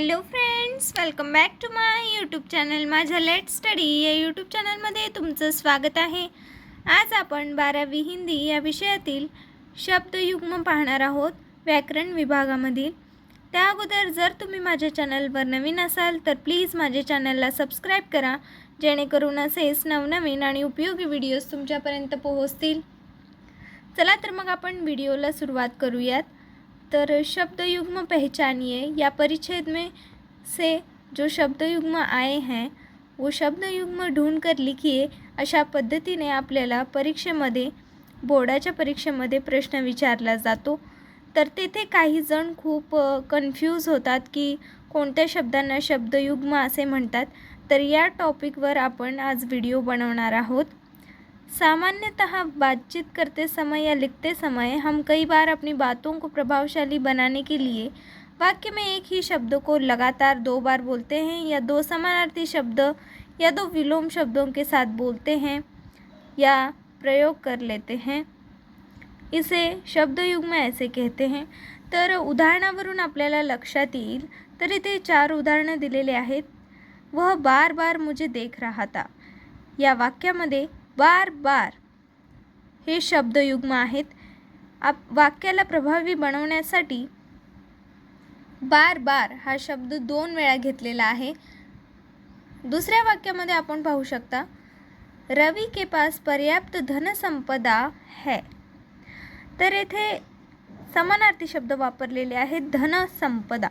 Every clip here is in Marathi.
Hello friends, welcome back to my YouTube channel. माझ्या लेट स्टडी या यूट्यूब चॅनलमध्ये तुमचं स्वागत आहे. आज आपण 12वी हिंदी या विषयातील शब्दयुग्म पाहणार आहोत व्याकरण विभागामधील. त्या अगोदर जर तुम्ही माझ्या चॅनलवर नवीन असाल तर प्लीज माझ्या चॅनलला सबस्क्राईब करा, जेणेकरून असेच नवनवीन आणि उपयोगी व्हिडिओज तुमच्यापर्यंत पोहोचतील. चला तर मग आपण व्हिडिओला सुरुवात करूयात. तर शब्दयुग्म पहचानिए या परिच्छेद में से जो शब्दयुग्म आए हैं वो शब्दयुग्म ढूंढ कर लिखिए, अशा पद्धतीने आपल्याला परीक्षेमध्ये बोर्डाच्या परीक्षेमध्ये प्रश्न विचारला जातो. तर तेथे काही जण खूप कन्फ्यूज होतात की कोणत्या शब्दांना शब्दयुग्म असे म्हणतात. तर या टॉपिकवर आपण आज व्हिडिओ बनवणार आहोत. सामान्यतः बातचीत करते समय या लिखते समय हम कई बार अपनी बातों को प्रभावशाली बनाने के लिए वाक्य में एक ही शब्द को लगातार 2 बार बोलते हैं, या 2 समानार्थी शब्द या 2 विलोम शब्दों के साथ बोलते हैं या प्रयोग कर लेते हैं. इसे शब्दयुग्म ऐसे कहते हैं. तर उदाहरणावरून आपल्याला लक्षात येईल. तर इथे 4 उदाहरणं दिलेले आहेत. वह बार बार मुझे देख रहा था. या वाक्यामध्ये बार बार हे शब्दयुग्म आहेत. वाक्याला प्रभावी बनवण्यासाठी बार बार हा शब्द 2 वेळा घेतलेला आहे. दुसऱ्या वाक्यामध्ये आपण पाहू शकता, रवि के पास पर्याप्त धनसंपदा है. तर येथे समानार्थी शब्द वापरलेले आहेत. धनसंपदा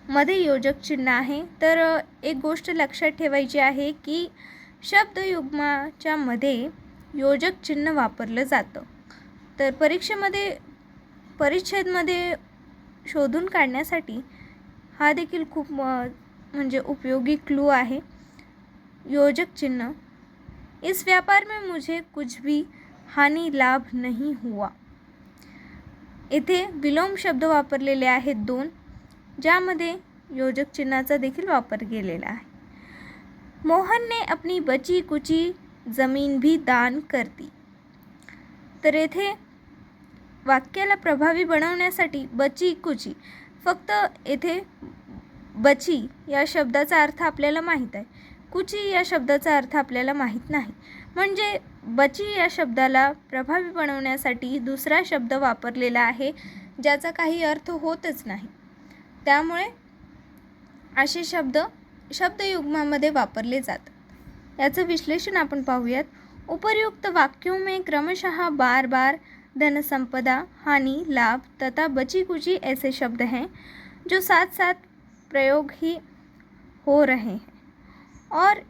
मध्ये योजक चिन्ह आहे. तर एक गोष्ट लक्षात ठेवायची आहे की शब्दयुग्माच्या मध्ये योजक चिन्ह वापरलं जातं. तर परीक्षेमध्ये परिच्छेदमध्ये शोधून काढण्यासाठी हा देखील खूप म्हणजे उपयोगी क्लू आहे. योजक चिन्ह. इस व्यापार में मुझे कुछ भी हानि लाभ नहीं हुआ. इथे विलोम शब्द वापरलेले आहेत 2, ज्यामध्ये योजक चिन्हाचा देखील वापर केलेला आहे. मोहन ने अपनी बची कुची जमीन भी दान कर दी. तर येथे वाक्याला प्रभावी बनवण्यासाठी बची कुची, फक्त येथे बची या शब्दाचा अर्थ आपल्याला माहीत आहे, कुची या शब्दाचा अर्थ आपल्याला माहीत नाही. म्हणजे बची या शब्दाला प्रभावी बनवण्यासाठी दुसरा शब्द वापरलेला आहे, ज्याचा काही अर्थ होतच नाही. त्यामुळे असे शब्द शब्दयुग्मामध्ये वापरले जातात. याचं विश्लेषण आपण पाहूयात. उपर्युक्त वाक्यों में क्रमशः बार बार, धनसंपदा, हानि, लाभ तथा बची कुची ऐसे शब्द हैं जो साथ साथ प्रयोग ही हो रहे हैं और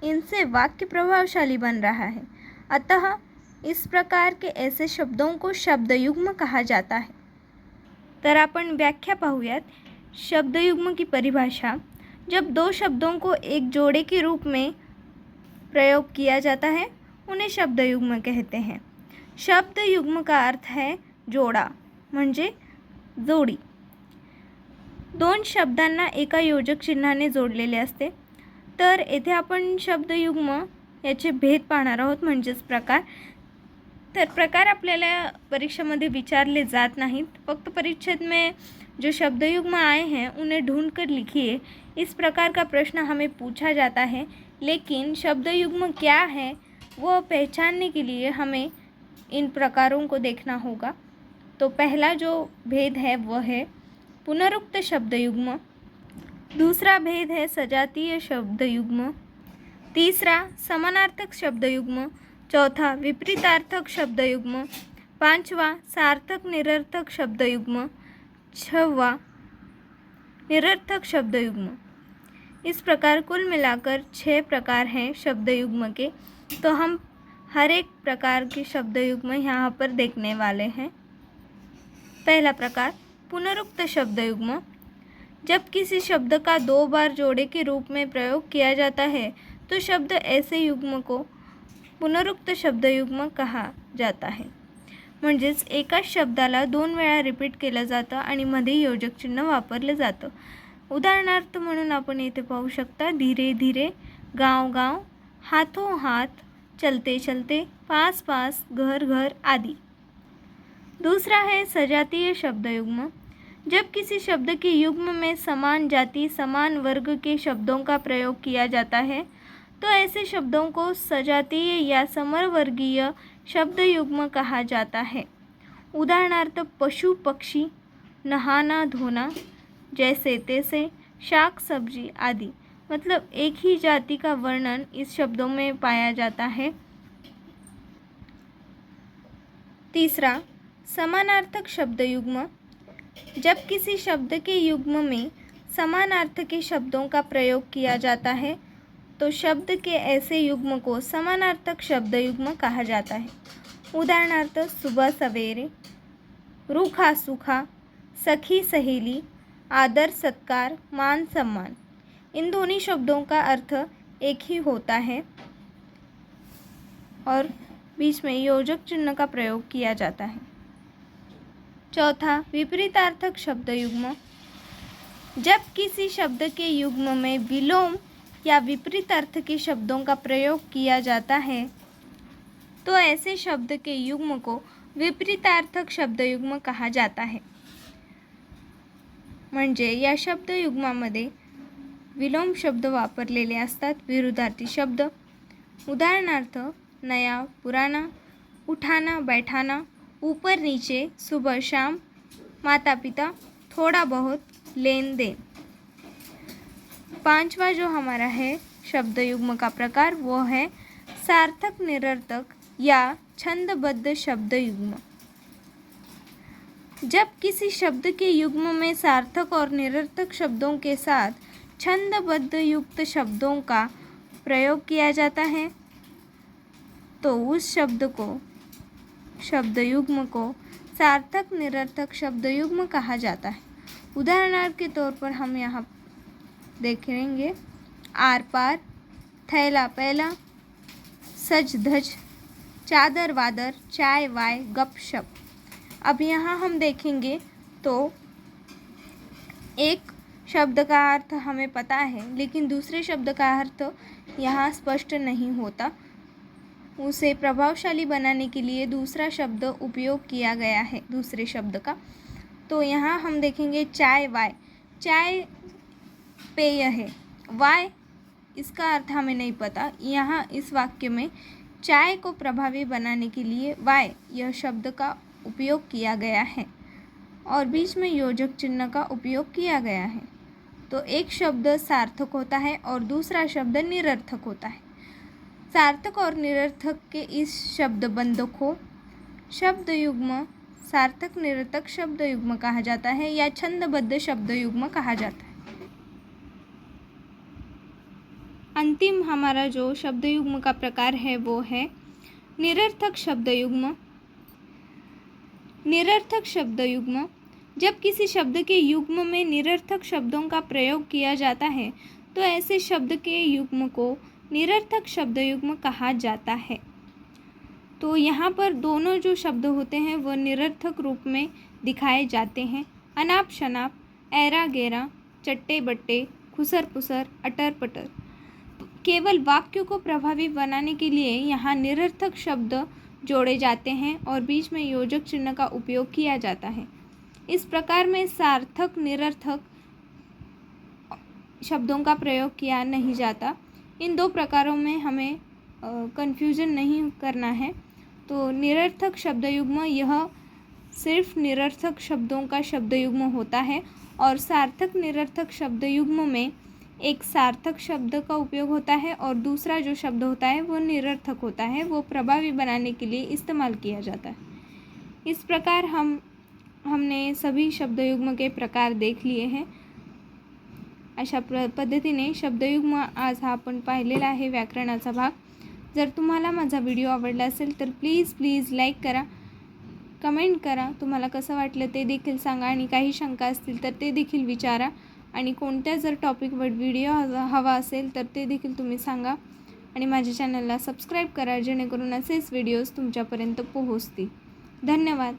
इनसे वाक्य प्रभावशाली बन रहा है. अतः इस प्रकार के ऐसे शब्दों को शब्दयुग्म कहा जाता है. तर आपण व्याख्या पाहूयात. शब्दयुग्म की परिभाषा. जब 2 शब्दों को एक जोड़े के रूप में प्रयोग किया जाता है उन्हें शब्दयुग्म कहते हैं. शब्दयुग्म का अर्थ है जोड़ा, म्हणजे जोडी. 2 शब्दांना एका योजक चिन्हाने जोडलेले असते. तर येथे आपण शब्दयुग्म याचे भेद पाहणार आहोत, म्हणजेच प्रकार. तर प्रकार आपल्याला परीक्षेमध्ये विचारले जात नाहीत. फक्त परिच्छेद में जो शब्दयुग्म आए हैं उन्हें ढूंढ कर लिखिए, इस प्रकार का प्रश्न हमें पूछा जाता है. लेकिन शब्दयुग्म क्या है वो पहचानने के लिए हमें इन प्रकारों को देखना होगा. तो पहला जो भेद है वह है पुनरुक्त शब्दयुग्म. दूसरा भेद है सजातीय शब्दयुग्म. तीसरा समानार्थक शब्दयुग्म. चौथा विपरीतार्थक शब्दयुग्म. 5वां सार्थक निरर्थक शब्दयुग्म. 6वां निरर्थक शब्दयुग्म. इस प्रकार कुल मिलाकर 6 प्रकार हैं शब्दयुग्म के. तो हम हर एक प्रकार के शब्दयुग्म यहाँ पर देखने वाले हैं. पहला प्रकार पुनरुक्त शब्दयुग्म. जब किसी शब्द का 2 बार जोड़े के रूप में प्रयोग किया जाता है तो शब्द ऐसे युग्म को पुनरुक्त शब्दयुग्म कहा जाता है. म्हणजेच एकाच शब्दाला 2 वेळा रिपीट केलं जातं आणि मध्ये योजक चिन्ह वापरलं जातं. उदाहरणार्थ म्हणून आपण येथे पाहू शकता, धीरे धीरे, गांव गांव, हाथों हाथ, चलते चलते, पास पास, घर घर आदि. दूसरा है सजातीय शब्दयुग्म. जब किसी शब्द के युग्म में समान जाति समान वर्ग के शब्दों का प्रयोग किया जाता है तो ऐसे शब्दों को सजातीय या समवर्गीय शब्द युग्म कहा जाता है। उदाहरणार्थ पशु पक्षी, नहाना धोना, जैसे तैसे, शाक सब्जी आदि। मतलब एक ही जाति का वर्णन इस शब्दों में पाया जाता है। तीसरा, समानार्थक शब्द युग्म। जब किसी शब्द के युग्म में समानार्थ के शब्दों का प्रयोग किया जाता है तो शब्द के ऐसे युग्म को समानार्थक शब्द युग्म कहा जाता है। उदाहरणार्थ सुबह सवेरे, रूखा सूखा, सखी सहेली, आदर सत्कार, मान सम्मान। इन दोनों शब्दों का अर्थ एक ही होता है और बीच में योजक चिन्ह का प्रयोग किया जाता है। चौथा, विपरीतार्थक शब्द युग्म। जब किसी शब्द के युग्म में विलोम या विपरीत अर्थ के शब्दों का प्रयोग किया जाता है तो ऐसे शब्द के युग्म को विपरीतार्थक शब्द युग्म कहा जाता है। म्हणजे या शब्द युग्मामध्ये विलोम शब्द वापरलेले असतात, विरुद्धार्थी शब्द। उदाहरणार्थ नया पुराना, उठाना बैठाना, ऊपर नीचे, सुबह शाम, माता पिता, थोड़ा बहुत, लेन देन। पांचवा जो हमारा है शब्द युग्म का प्रकार वो है सार्थक निरर्थक या छंदबद्ध शब्द युग्म। जब किसी शब्द के युग्म में सार्थक और निरर्थक शब्दों के साथ छंदबद्ध युक्त शब्दों का प्रयोग किया जाता है तो उस शब्द युग्म को सार्थक निरर्थक शब्द युग्म कहा जाता है। उदाहरण के तौर पर हम यहाँ देखेंगे आर पार, थैला पहला, सज धज, चादर वादर, चाय वाय, गपशप। अब यहाँ हम देखेंगे तो एक शब्द का अर्थ हमें पता है लेकिन दूसरे शब्द का अर्थ यहाँ स्पष्ट नहीं होता। उसे प्रभावशाली बनाने के लिए दूसरा शब्द उपयोग किया गया है दूसरे शब्द का। तो यहाँ हम देखेंगे चाय वाय। चाय पेय है, वाय इसका अर्थ हमें नहीं पता। यहाँ इस वाक्य में चाय को प्रभावी बनाने के लिए वाय यह शब्द का उपयोग किया गया है और बीच में योजक चिन्ह का उपयोग किया गया है। तो एक शब्द सार्थक होता है और दूसरा शब्द निरर्थक होता है। सार्थक और निरर्थक के इस शब्द बंध को शब्द युग्म सार्थक निरर्थक शब्द युग्म कहा जाता है या छंदबद्ध शब्द युग्म कहा जाता है। अंतिम हमारा जो शब्द युग्म का प्रकार है वो है निरर्थक शब्द युग्म। निरर्थक शब्द युग्म। जब किसी शब्द के युग्म में निरर्थक शब्दों का प्रयोग किया जाता है तो ऐसे शब्द के युग्म को निरर्थक शब्द युग्म कहा जाता है। तो यहाँ पर दोनों जो शब्द होते हैं वो निरर्थक रूप में दिखाए जाते हैं। अनाप शनाप, ऐरा गैरा, चट्टे बट्टे, खुसर पुसर, अटर पटर। केवल वाक्यों को प्रभावी बनाने के लिए यहाँ निरर्थक शब्द जोड़े जाते हैं और बीच में योजक चिन्ह का उपयोग किया जाता है। इस प्रकार में सार्थक निरर्थक शब्दों का प्रयोग किया नहीं जाता। इन दो प्रकारों में हमें कन्फ्यूजन नहीं करना है। तो निरर्थक शब्द युग्म यह सिर्फ निरर्थक शब्दों का शब्द युग्म होता है और सार्थक निरर्थक शब्द युग्म में एक सार्थक शब्द का उपयोग होता है और दूसरा जो शब्द होता है वो निरर्थक होता है, वो प्रभावी बनाने के लिए इस्तेमाल किया जाता है। इस प्रकार हमने सभी शब्द युग्म के प्रकार देख लिए हैं। अशा पद्धतीने शब्दयुग्म आज हा आपण पाहिलेला आहे व्याकरणाचा भाग। जर तुम्हाला माझा व्हिडिओ आवडला असेल तर प्लीज लाईक करा, कमेंट करा, तुम्हाला कसं वाटलं ते देखील सांगा आणि काही शंका असतील तर ते देखील विचारा आणि कोणत्या जर टॉपिकवर व्हिडिओ हवा असेल तर ते देखील तुम्ही सांगा आणि माझ्या चॅनलला सबस्क्राईब करा जेणेकरून असेच व्हिडिओज तुमच्यापर्यंत पोहोचतील। धन्यवाद।